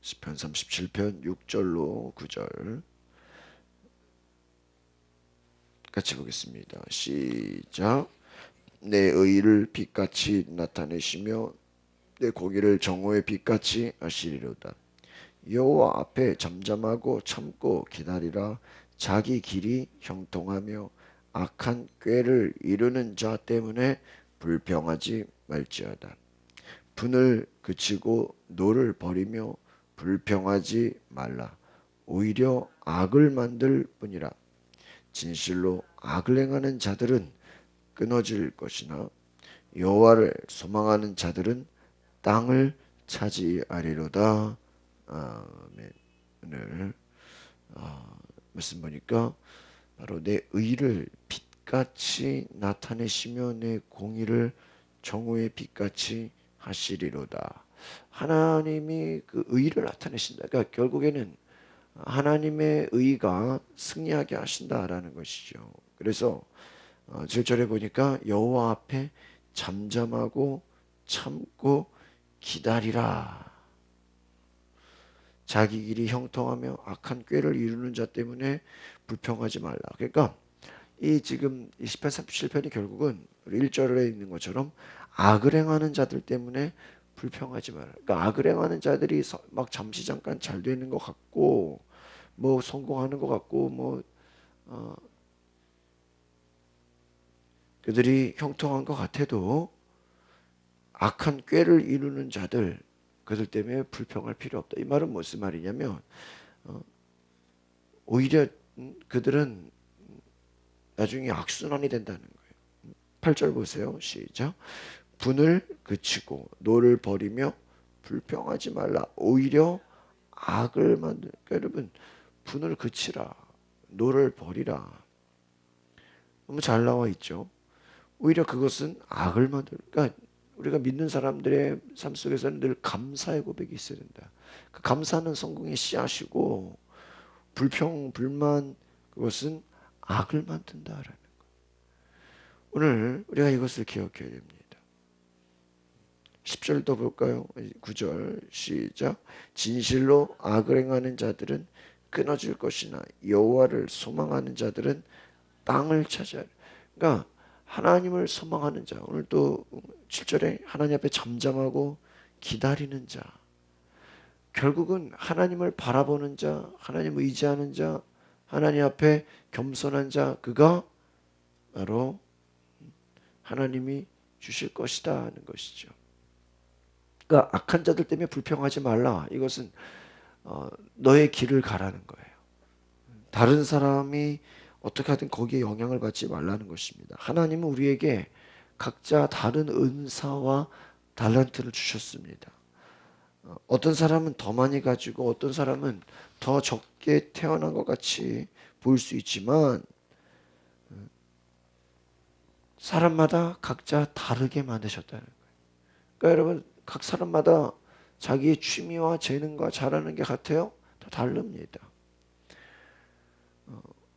시편 37편 6절로 9절 같이 보겠습니다. 시작. 내 의를 빛같이 나타내시며 내 공의를 정오의 빛같이 하시리로다. 여호와 앞에 잠잠하고 참고 기다리라. 자기 길이 형통하며 악한 꾀를 이루는 자 때문에 불평하지 말지어다. 분을 그치고 노를 버리며 불평하지 말라. 오히려 악을 만들 뿐이라. 진실로 악을 행하는 자들은 끊어질 것이나 여호와를 소망하는 자들은 땅을 차지하리로다. 아멘. 오늘 말씀 보니까 바로 내 의를 빛같이 나타내시며 내 공의를 정오의 빛같이 하시리로다. 하나님이 그 의를 나타내신다. 그러니까 결국에는 하나님의 의가 승리하게 하신다라는 것이죠. 그래서 7절에 보니까 여호와 앞에 잠잠하고 참고 기다리라. 자기 길이 형통하며 악한 꾀를 이루는 자 때문에 불평하지 말라. 그러니까 이 지금 이 시편 37편이 결국은 우리 1절에 있는 것처럼 악을 행하는 자들 때문에 불평하지 말라. 그러니까 악을 행하는 자들이 막 잠시 잠깐 잘 되는 것 같고 뭐 성공하는 것 같고 뭐 그들이 형통한 것 같아도 악한 꾀를 이루는 자들 그들 때문에 불평할 필요 없다. 이 말은 무슨 말이냐면 오히려 그들은 나중에 악순환이 된다는 거예요. 8절 보세요. 시작. 분을 그치고 노를 버리며 불평하지 말라. 오히려 악을 만들. 그러니까 여러분 분을 그치라. 노를 버리라. 너무 잘 나와 있죠. 오히려 그것은 악을 만들. 그러니까 우리가 믿는 사람들의 삶 속에서는 늘 감사의 고백이 있어야 된다. 그 감사는 성공의 씨앗이고 불평, 불만 그것은 악을 만든다라는 거. 오늘 우리가 이것을 기억해야 됩니다. 10절도 볼까요? 9절 시작. 진실로 악을 행하는 자들은 끊어질 것이나 여호와를 소망하는 자들은 땅을 차지하리. 그러니까 하나님을 소망하는 자. 오늘 또 7절에 하나님 앞에 잠잠하고 기다리는 자. 결국은 하나님을 바라보는 자, 하나님 의지하는 자, 하나님 앞에 겸손한 자, 그가 바로 하나님이 주실 것이다 하는 것이죠. 그러니까 악한 자들 때문에 불평하지 말라. 이것은 너의 길을 가라는 거예요. 다른 사람이 어떻게 하든 거기에 영향을 받지 말라는 것입니다. 하나님은 우리에게 각자 다른 은사와 달란트를 주셨습니다. 어떤 사람은 더 많이 가지고 어떤 사람은 더 적게 태어난 것 같이 보일 수 있지만 사람마다 각자 다르게 만드셨다는 거예요. 그러니까 여러분 각 사람마다 자기의 취미와 재능과 잘하는 게 같아요? 다 다릅니다.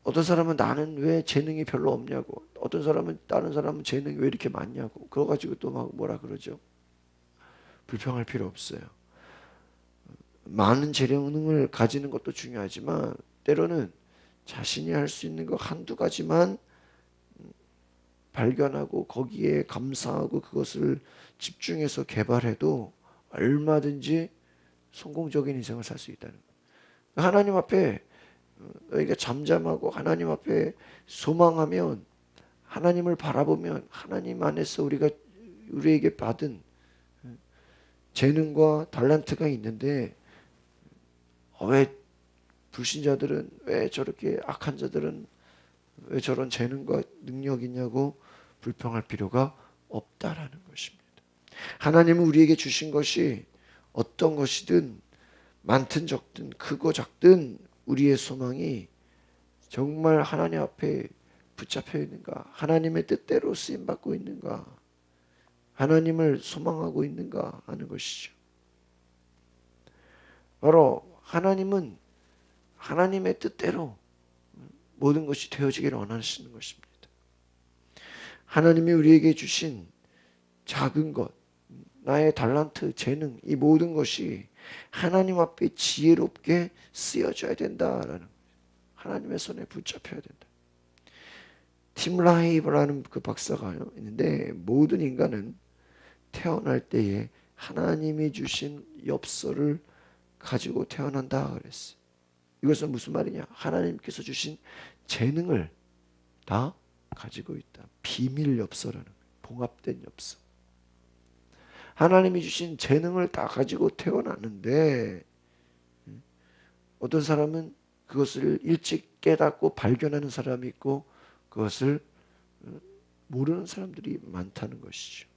어떤 사람은 나는 왜 재능이 별로 없냐고, 어떤 사람은 다른 사람은 재능이 왜 이렇게 많냐고, 그거 가지고 또 막 뭐라 그러죠. 불평할 필요 없어요. 많은 재능을 가지는 것도 중요하지만 때로는 자신이 할 수 있는 거 한두 가지만 발견하고 거기에 감사하고 그것을 집중해서 개발해도 얼마든지 성공적인 인생을 살 수 있다는 거예요. 하나님 앞에 너희가 잠잠하고 하나님 앞에 소망하면, 하나님을 바라보면 하나님 안에서 우리에게 받은 재능과 달란트가 있는데 왜 불신자들은, 왜 저렇게 악한 자들은 왜 저런 재능과 능력이 있냐고 불평할 필요가 없다라는 것입니다. 하나님은 우리에게 주신 것이 어떤 것이든 많든 적든 크고 작든 우리의 소망이 정말 하나님 앞에 붙잡혀 있는가, 하나님의 뜻대로 쓰임받고 있는가, 하나님을 소망하고 있는가 하는 것이죠. 바로 하나님은 하나님의 뜻대로 모든 것이 되어지기를 원하시는 것입니다. 하나님이 우리에게 주신 작은 것, 나의 달란트, 재능, 이 모든 것이 하나님 앞에 지혜롭게 쓰여져야 된다라는, 하나님의 손에 붙잡혀야 된다. 팀 라이브라는 그 박사가 있는데, 모든 인간은 태어날 때에 하나님이 주신 엽서를 가지고 태어난다 그랬어. 이것은 무슨 말이냐? 하나님께서 주신 재능을 다 가지고 있다. 비밀 엽서라는 거예요. 봉합된 엽서. 하나님이 주신 재능을 다 가지고 태어났는데, 어떤 사람은 그것을 일찍 깨닫고 발견하는 사람이 있고, 그것을 모르는 사람들이 많다는 것이죠.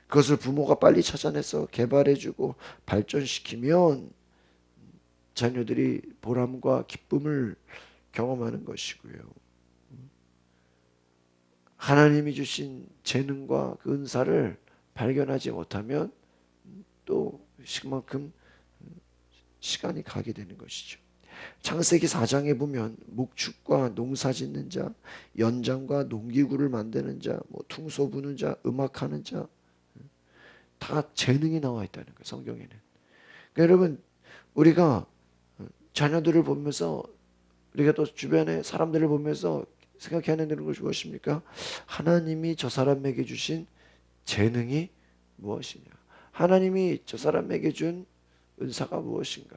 그것을 부모가 빨리 찾아내서 개발해주고 발전시키면 자녀들이 보람과 기쁨을 경험하는 것이고요. 하나님이 주신 재능과 그 은사를 발견하지 못하면 또 그만큼 시간이 가게 되는 것이죠. 창세기 4장에 보면 목축과 농사 짓는 자, 연장과 농기구를 만드는 자, 퉁소 부는 자, 음악하는 자, 다 재능이 나와 있다는 거예요. 성경에는. 그러니까 여러분, 우리가 자녀들을 보면서, 우리가 또 주변의 사람들을 보면서 생각해야 되는 것이 무엇입니까? 하나님이 저 사람에게 주신 재능이 무엇이냐? 하나님이 저 사람에게 준 은사가 무엇인가?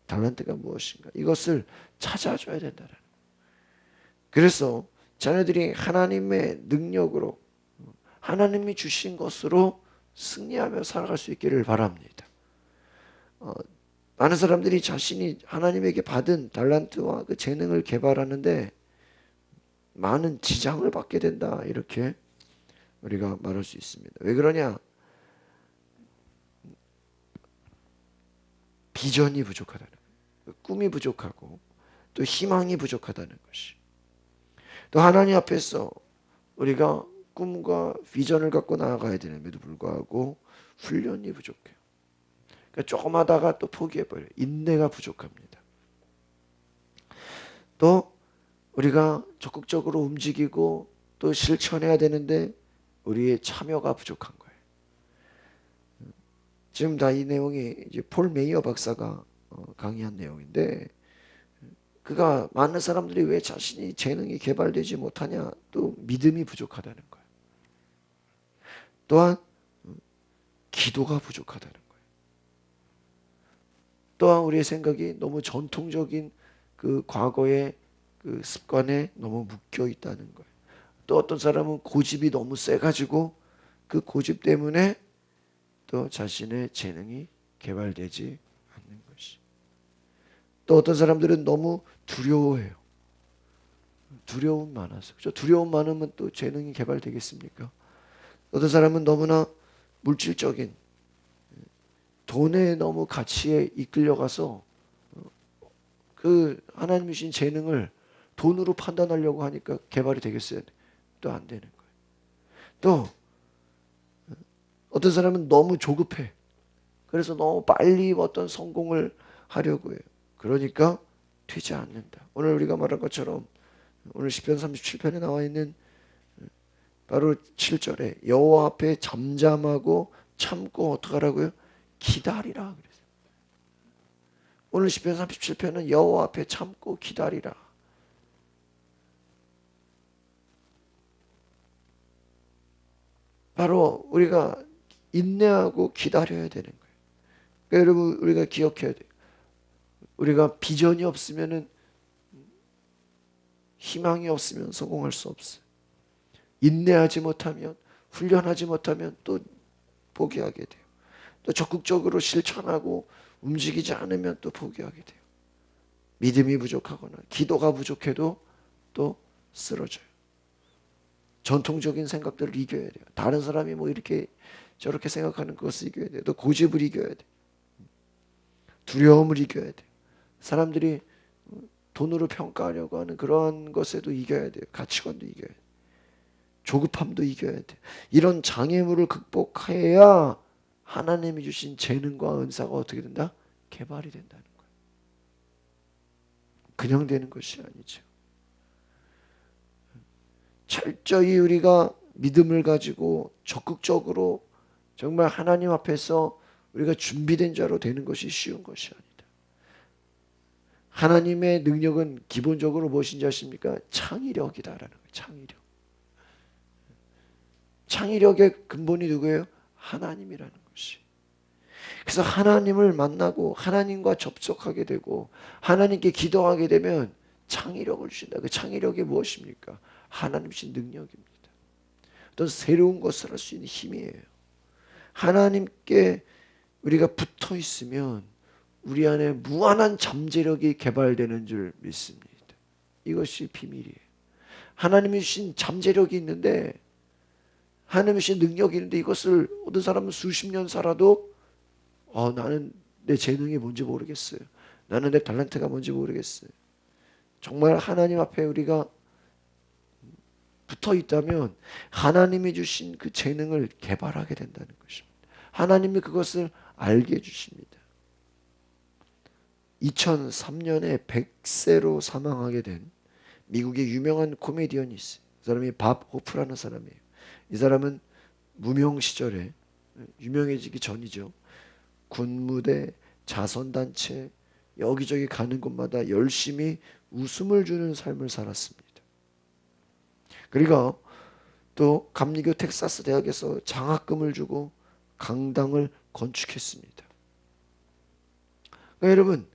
달란트가 무엇인가? 이것을 찾아줘야 된다는. 그래서 자녀들이 하나님의 능력으로, 하나님이 주신 것으로 승리하며 살아갈 수 있기를 바랍니다. 많은 사람들이 자신이 하나님에게 받은 달란트와 그 재능을 개발하는데 많은 지장을 받게 된다, 이렇게 우리가 말할 수 있습니다. 왜 그러냐? 비전이 부족하다는 거예요. 꿈이 부족하고 또 희망이 부족하다는 것이. 또 하나님 앞에서 우리가 꿈과 비전을 갖고 나아가야 되는데도 불구하고 훈련이 부족해요. 그러니까 조금 하다가 또 포기해버려요. 인내가 부족합니다. 또 우리가 적극적으로 움직이고 또 실천해야 되는데 우리의 참여가 부족한 거예요. 지금 다 이 내용이 이제 폴 메이어 박사가 강의한 내용인데, 그가 많은 사람들이 왜 자신이 재능이 개발되지 못하냐? 또 믿음이 부족하다는 거예요. 또한 기도가 부족하다는 거예요. 또한 우리의 생각이 너무 전통적인 그 과거의 그 습관에 너무 묶여 있다는 거예요. 또 어떤 사람은 고집이 너무 세가지고 그 고집 때문에 또 자신의 재능이 개발되지 않는 것이. 또 어떤 사람들은 너무 두려워해요. 두려움 많아서. 그렇죠? 두려움 많으면 또 재능이 개발되겠습니까? 어떤 사람은 너무나 물질적인 돈에 너무 가치에 이끌려가서 그 하나님 주신 재능을 돈으로 판단하려고 하니까 개발이 되겠어요? 또 안 되는 거예요. 또 어떤 사람은 너무 조급해. 그래서 너무 빨리 어떤 성공을 하려고 해요. 그러니까 되지 않는다. 오늘 우리가 말한 것처럼 오늘 시편 37편에 나와 있는 바로 7절에 여호와 앞에 잠잠하고 참고 어떡하라고요? 기다리라 그랬어요. 오늘 시편 37편은 여호와 앞에 참고 기다리라. 바로 우리가 인내하고 기다려야 되는 거예요. 그러니까 여러분, 우리가 기억해야 돼요. 우리가 비전이 없으면은, 희망이 없으면 성공할 수 없어요. 인내하지 못하면, 훈련하지 못하면 또 포기하게 돼요. 또 적극적으로 실천하고 움직이지 않으면 또 포기하게 돼요. 믿음이 부족하거나 기도가 부족해도 또 쓰러져요. 전통적인 생각들을 이겨야 돼요. 다른 사람이 뭐 이렇게 저렇게 생각하는 것을 이겨야 돼요. 또 고집을 이겨야 돼요. 두려움을 이겨야 돼요. 사람들이 돈으로 평가하려고 하는 그런 것에도 이겨야 돼요. 가치관도 이겨야 돼요. 조급함도 이겨야 돼요. 이런 장애물을 극복해야 하나님이 주신 재능과 은사가 어떻게 된다? 개발이 된다는 거예요. 그냥 되는 것이 아니죠. 철저히 우리가 믿음을 가지고 적극적으로 정말 하나님 앞에서 우리가 준비된 자로 되는 것이 쉬운 것이 아니다. 하나님의 능력은 기본적으로 무엇인지 아십니까? 창의력이다라는 거예요. 창의력. 창의력의 근본이 누구예요? 하나님이라는 것이. 그래서 하나님을 만나고 하나님과 접촉하게 되고 하나님께 기도하게 되면 창의력을 주신다. 그 창의력이 무엇입니까? 하나님 주신 능력입니다. 또 새로운 것을 할 수 있는 힘이에요. 하나님께 우리가 붙어 있으면 우리 안에 무한한 잠재력이 개발되는 줄 믿습니다. 이것이 비밀이에요. 하나님이 주신 잠재력이 있는데 하나님이 주신 능력이 있는데 이것을 어떤 사람은 수십 년 살아도 나는 내 재능이 뭔지 모르겠어요. 나는 내 탤런트가 뭔지 모르겠어요. 정말 하나님 앞에 우리가 붙어 있다면 하나님이 주신 그 재능을 개발하게 된다는 것입니다. 하나님이 그것을 알게 해주십니다. 2003년에 100세로 사망하게 된 미국의 유명한 코미디언이 있어요. 그 사람이 밥 호프라는 사람이에요. 이 사람은 무명 시절에, 유명해지기 전이죠, 군무대, 자선단체 여기저기 가는 곳마다 열심히 웃음을 주는 삶을 살았습니다. 그리고 또 감리교 텍사스 대학에서 장학금을 주고 강당을 건축했습니다. 그러니까 여러분,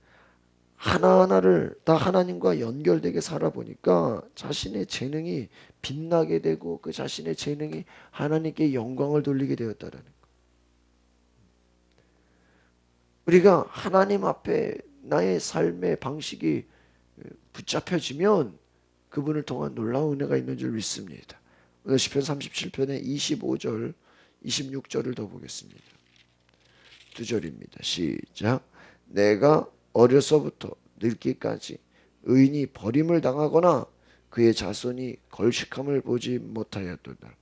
하나하나를 다 하나님과 연결되게 살아보니까 자신의 재능이 빛나게 되고 그 자신의 재능이 하나님께 영광을 돌리게 되었다는 것. 우리가 하나님 앞에 나의 삶의 방식이 붙잡혀지면 그분을 통한 놀라운 은혜가 있는 줄 믿습니다. 오늘 시편 37편의 25절 26절을 더 보겠습니다. 두 절입니다. 시작. 내가 어려서부터 늙기까지 의인이 버림을 당하거나 그의 자손이 걸식함을 보지 못하였도다.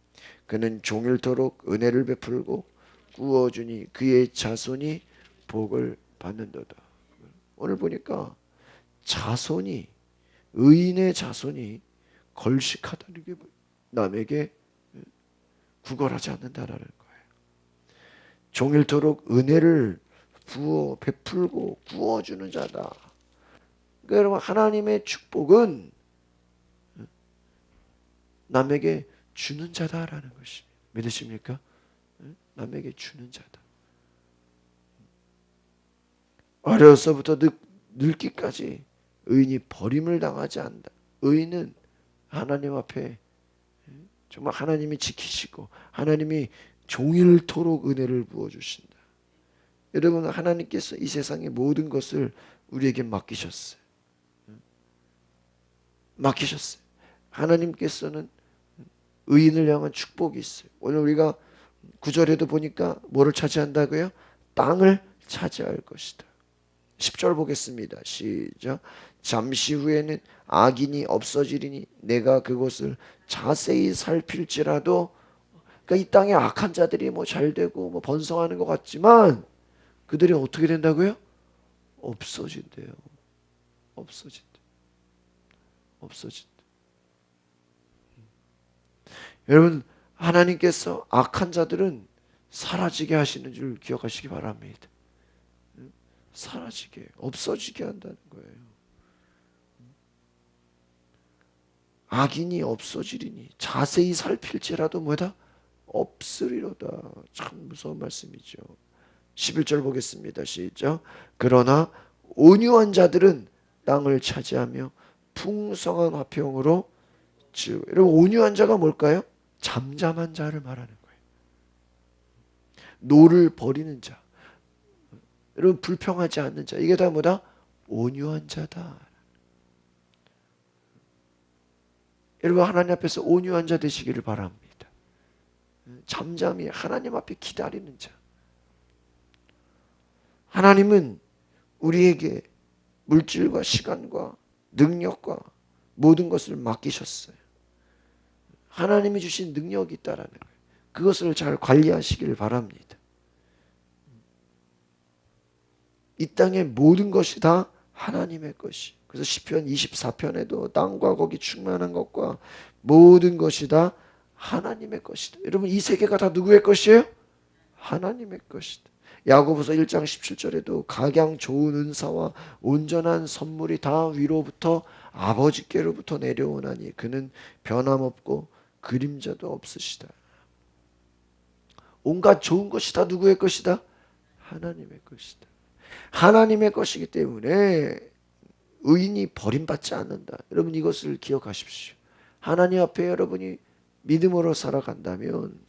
그는 종일토록 은혜를 베풀고 구워주니 그의 자손이 복을 받는도다. 오늘 보니까 자손이, 의인의 자손이 걸식하다는 게 남에게 구걸하지 않는다라는 거예요. 종일토록 은혜를 부어 베풀고 구워주는 자다. 그러니까 여러분, 하나님의 축복은 남에게 주는 자다라는 것입니다. 믿으십니까? 남에게 주는 자다. 어려서부터 늙기까지 의인이 버림을 당하지 않는다. 의인은 하나님 앞에 정말 하나님이 지키시고 하나님이 종일토록 은혜를 부어주신다. 여러분, 하나님께서 이 세상의 모든 것을 우리에게 맡기셨어요. 맡기셨어요. 하나님께서는 의인을 향한 축복이 있어요. 오늘 우리가 9절에도 보니까 뭐를 차지한다고요? 땅을 차지할 것이다. 10절 보겠습니다. 시작. 잠시 후에는 악인이 없어지리니 내가 그곳을 자세히 살필지라도. 그러니까 이 땅에 악한 자들이 뭐 잘되고 뭐 번성하는 것 같지만 그들이 어떻게 된다고요? 없어진대요. 없어진대. 없어진대. 여러분, 하나님께서 악한 자들은 사라지게 하시는 줄 기억하시기 바랍니다. 사라지게, 없어지게 한다는 거예요. 악인이 없어지리니 자세히 살필지라도 뭐다? 없으리로다. 참 무서운 말씀이죠. 11절 보겠습니다. 시작. 그러나 온유한 자들은 땅을 차지하며 풍성한 화평으로 여러분, 온유한 자가 뭘까요? 잠잠한 자를 말하는 거예요. 노를 버리는 자, 여러분, 불평하지 않는 자, 이게 다 뭐다? 온유한 자다. 여러분, 하나님 앞에서 온유한 자 되시기를 바랍니다. 잠잠히 하나님 앞에 기다리는 자. 하나님은 우리에게 물질과 시간과 능력과 모든 것을 맡기셨어요. 하나님이 주신 능력이 있다라는 거예요. 그것을 잘 관리하시길 바랍니다. 이 땅의 모든 것이 다 하나님의 것이. 그래서 시편 24편에도 땅과 거기 충만한 것과 모든 것이 다 하나님의 것이다. 여러분, 이 세계가 다 누구의 것이에요? 하나님의 것이다. 야고보서 1장 17절에도 각양 좋은 은사와 온전한 선물이 다 위로부터 아버지께로부터 내려오나니 그는 변함없고 그림자도 없으시다. 온갖 좋은 것이 다 누구의 것이다? 하나님의 것이다. 하나님의 것이기 때문에 의인이 버림받지 않는다. 여러분 이것을 기억하십시오. 하나님 앞에 여러분이 믿음으로 살아간다면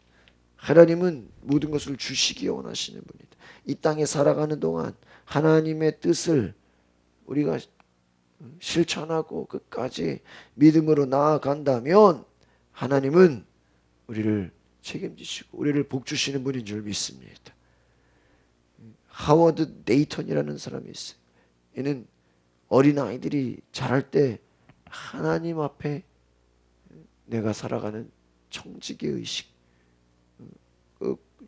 하나님은 모든 것을 주시기 원하시는 분이다. 이 땅에 살아가는 동안 하나님의 뜻을 우리가 실천하고 끝까지 믿음으로 나아간다면 하나님은 우리를 책임지시고 우리를 복주시는 분인 줄 믿습니다. 하워드 네이턴이라는 사람이 있어요. 이는 어린아이들이 자랄 때 하나님 앞에 내가 살아가는 청지기 의식,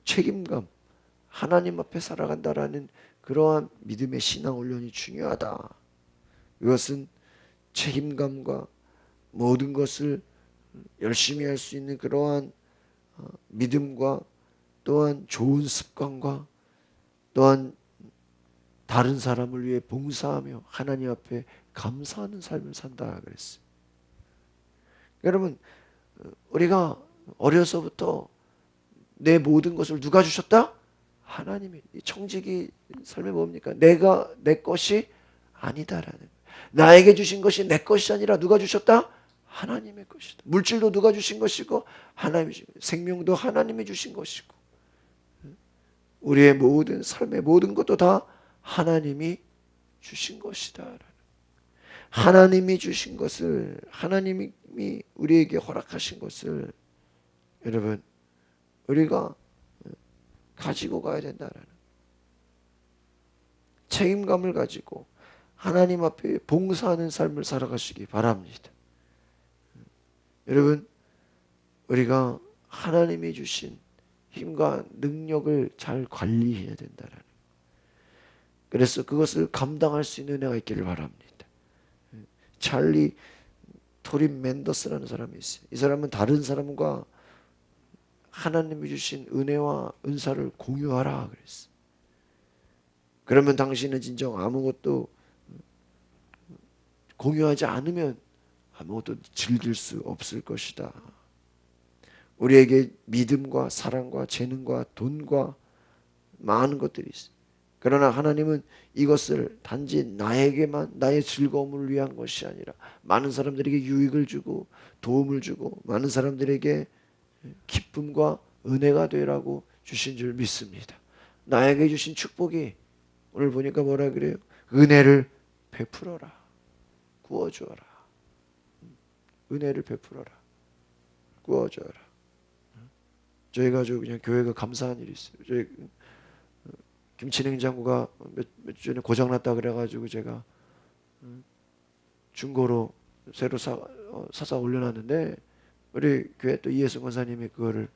책임감, 하나님 앞에 살아간다라는 그러한 믿음의 신앙 훈련이 중요하다. 이것은 책임감과 모든 것을 열심히 할 수 있는 그러한 믿음과 또한 좋은 습관과 또한 다른 사람을 위해 봉사하며 하나님 앞에 감사하는 삶을 산다 그랬어요. 여러분 우리가 어려서부터 내 모든 것을 누가 주셨다? 하나님이. 청지기 삶이 뭡니까? 내가 내 것이 아니다라는 거예요. 나에게 주신 것이 내 것이 아니라 누가 주셨다? 하나님의 것이다. 물질도 누가 주신 것이고 하나님이 주신 것이고 생명도 하나님이 주신 것이고 우리의 모든 삶의 모든 것도 다 하나님이 주신 것이다. 하나님이 주신 것을 하나님이 우리에게 허락하신 것을 여러분 우리가 가지고 가야 된다라는 책임감을 가지고 하나님 앞에 봉사하는 삶을 살아가시기 바랍니다. 여러분 우리가 하나님이 주신 힘과 능력을 잘 관리해야 된다라는 그래서 그것을 감당할 수 있는 은혜가 있기를 바랍니다. 찰리 토린 맨더스라는 사람이 있어요. 이 사람은 다른 사람과 하나님이 주신 은혜와 은사를 공유하라 그랬어. 그러면 당신은 진정 아무것도 공유하지 않으면 아무것도 즐길 수 없을 것이다. 우리에게 믿음과 사랑과 재능과 돈과 많은 것들이 있어. 그러나 하나님은 이것을 단지 나에게만 나의 즐거움을 위한 것이 아니라 많은 사람들에게 유익을 주고 도움을 주고 많은 사람들에게 기쁨과 은혜가 되라고 주신 줄 믿습니다. 나에게 주신 축복이 오늘 보니까 뭐라 그래요? 은혜를 베풀어라. 구워주어라. 은혜를 베풀어라. 구워주어라. 저희 가족 그냥 교회가 감사한 일이 있어요. 저희 김치냉장고가 몇 주 전에 고장났다 그래가지고 제가 중고로 새로 사서 올려놨는데 우리 교회 또 이혜승 권사님이 그거를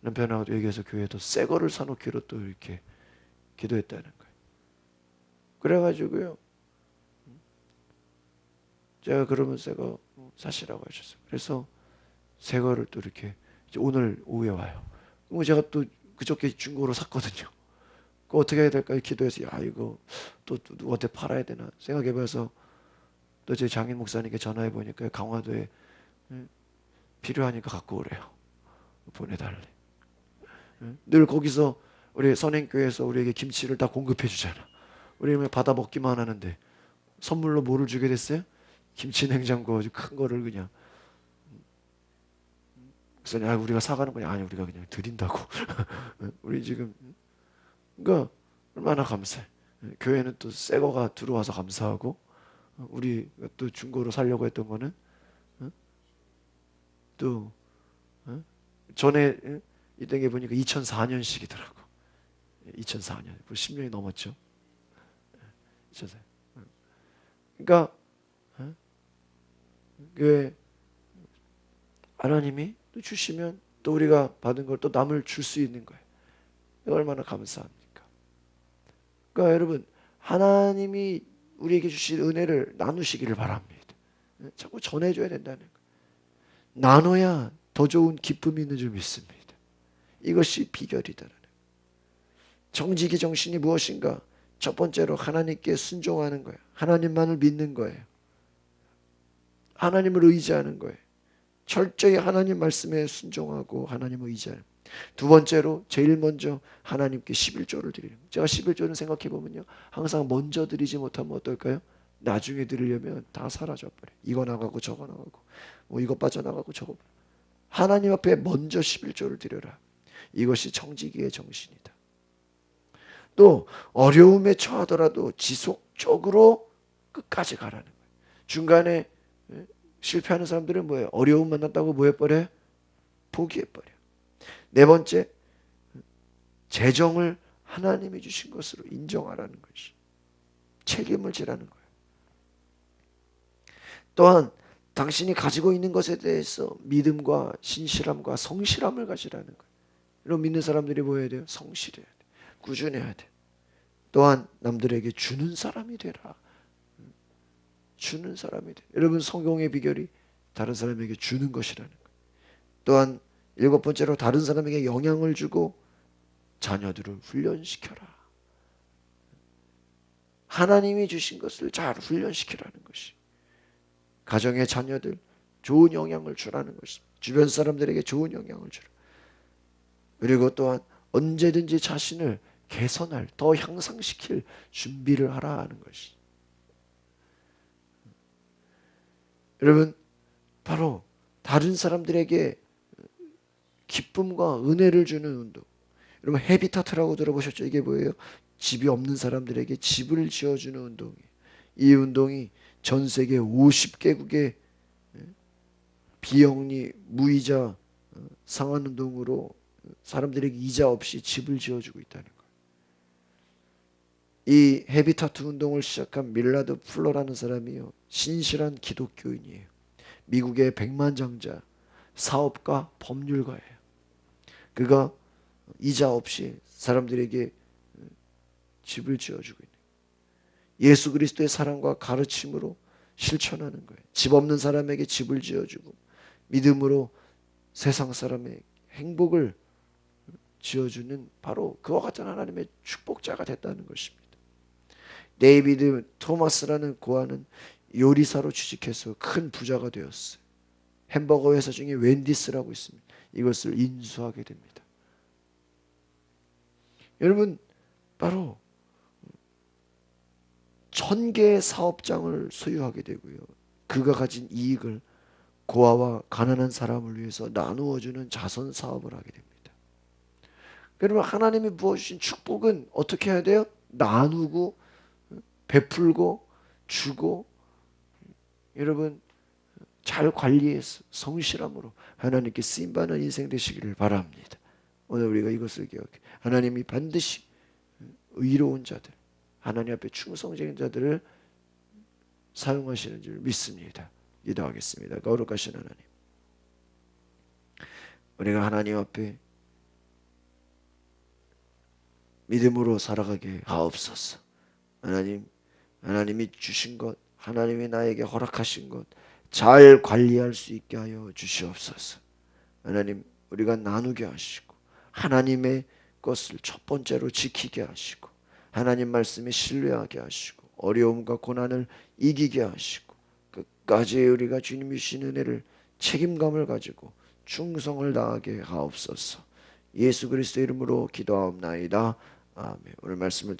남편하고도 얘기해서 교회에도 새 거를 사놓기로 또 이렇게 기도했다는 거예요. 그래가지고요 제가 그러면 새 거 사시라고 하셨어요. 그래서 새 거를 또 이렇게 오늘 오후에 와요. 그럼 제가 또 그저께 중고로 샀거든요. 그 어떻게 해야 될까 기도해서 야 이거 또 누구한테 팔아야 되나 생각해봐서 또 제 장인 목사님께 전화해 보니까 강화도에 필요하니까 갖고 오래요. 보내달래. 늘 거기서 우리 선행교회에서 우리에게 김치를 다 공급해 주잖아. 우리는 받아 먹기만 하는데 선물로 뭐를 주게 됐어요? 김치 냉장고 아주 큰 거를 그냥. 그래서 우리가 사가는 거냐? 아니 우리가 그냥 드린다고. 우리 지금 그러니까 얼마나 감사해. 교회는 또 새 거가 들어와서 감사하고 우리 또 중고로 살려고 했던 거는 또 전에 이딴 게 보니까 2004년식이더라고. 2004년. 벌써 10년이 넘었죠. 2004년. 그러니까 그 하나님이 또 주시면 또 우리가 받은 걸 또 남을 줄 수 있는 거예요. 얼마나 감사합니까? 그러니까 여러분 하나님이 우리에게 주신 은혜를 나누시기를 바랍니다. 자꾸 전해줘야 된다는 거예요. 나눠야 더 좋은 기쁨이 있는 줄 믿습니다. 이것이 비결이다. 정직의 정신이 무엇인가? 첫 번째로 하나님께 순종하는 거예요. 하나님만을 믿는 거예요. 하나님을 의지하는 거예요. 철저히 하나님 말씀에 순종하고 하나님을 의지하는. 두 번째로 제일 먼저 하나님께 11조를 드리는 거예요. 제가 11조는 생각해 보면요, 항상 먼저 드리지 못하면 어떨까요? 나중에 드리려면 다 사라져 버려. 이거 나가고 저거 나가고 뭐 이거 빠져나가고 저거. 하나님 앞에 먼저 11조를 드려라. 이것이 정직의 정신이다. 또 어려움에 처하더라도 지속적으로 끝까지 가라는 거예요. 중간에 실패하는 사람들은 뭐예요? 어려움 만났다고 뭐 해버려요? 포기해버려. 네 번째, 재정을 하나님이 주신 것으로 인정하라는 것이 책임을 지라는 거예요. 또한 당신이 가지고 있는 것에 대해서 믿음과 신실함과 성실함을 가지라는 거예요. 이런 믿는 사람들이 뭐 해야 돼요? 성실해야 돼. 꾸준해야 돼. 또한 남들에게 주는 사람이 되라. 주는 사람이 돼. 여러분, 성공의 비결이 다른 사람에게 주는 것이라는 거예요. 또한 일곱 번째로 다른 사람에게 영향을 주고 자녀들을 훈련시켜라. 하나님이 주신 것을 잘 훈련시키라는 것이. 가정의 자녀들 좋은 영향을 주라는 것입니다. 주변 사람들에게 좋은 영향을 주라. 그리고 또한 언제든지 자신을 개선할, 더 향상시킬 준비를 하라 하는 것이. 여러분, 바로 다른 사람들에게 기쁨과 은혜를 주는 운동. 여러분, 헤비타트라고 들어보셨죠? 이게 뭐예요? 집이 없는 사람들에게 집을 지어주는 운동이에요. 이 운동이 전 세계 50개국의 비영리 무이자 상환운동으로 사람들에게 이자 없이 집을 지어주고 있다는 거예요. 이 헤비타트 운동을 시작한 밀라드 플러라는 사람이요, 신실한 기독교인이에요. 미국의 백만장자, 사업가, 법률가예요. 그가 이자 없이 사람들에게 집을 지어주고 있는 거예요. 예수 그리스도의 사랑과 가르침으로 실천하는 거예요. 집 없는 사람에게 집을 지어주고 믿음으로 세상 사람의 행복을 지어주는 바로 그와 같은 하나님의 축복자가 됐다는 것입니다. 데이비드 토마스라는 고아는 요리사로 취직해서 큰 부자가 되었어요. 햄버거 회사 중에 웬디스라고 있습니다. 이것을 인수하게 됩니다. 여러분, 바로 1000개의 사업장을 소유하게 되고요, 그가 가진 이익을 고아와 가난한 사람을 위해서 나누어주는 자선 사업을 하게 됩니다. 여러분, 하나님이 부어주신 축복은 어떻게 해야 돼요? 나누고 베풀고 주고, 여러분 잘 관리해서 성실함으로 하나님께 쓰임받는 인생 되시기를 바랍니다. 오늘 우리가 이것을 기억해. 하나님이 반드시 의로운 자들, 하나님 앞에 충성적인 자들을 사용하시는 줄 믿습니다. 기도하겠습니다. 거룩하신 하나님, 우리가 하나님 앞에 믿음으로 살아가게 하옵소서. 하나님이 주신 것, 하나님이 나에게 허락하신 것 잘 관리할 수 있게 하여 주시옵소서. 하나님, 우리가 나누게 하시고 하나님의 것을 첫 번째로 지키게 하시고 하나님 말씀에 신뢰하게 하시고 어려움과 고난을 이기게 하시고 끝까지 우리가 주님이 주신 은혜를 책임감을 가지고 충성을 다하게 하옵소서. 예수 그리스도 이름으로 기도하옵나이다. 아멘. 오늘 말씀을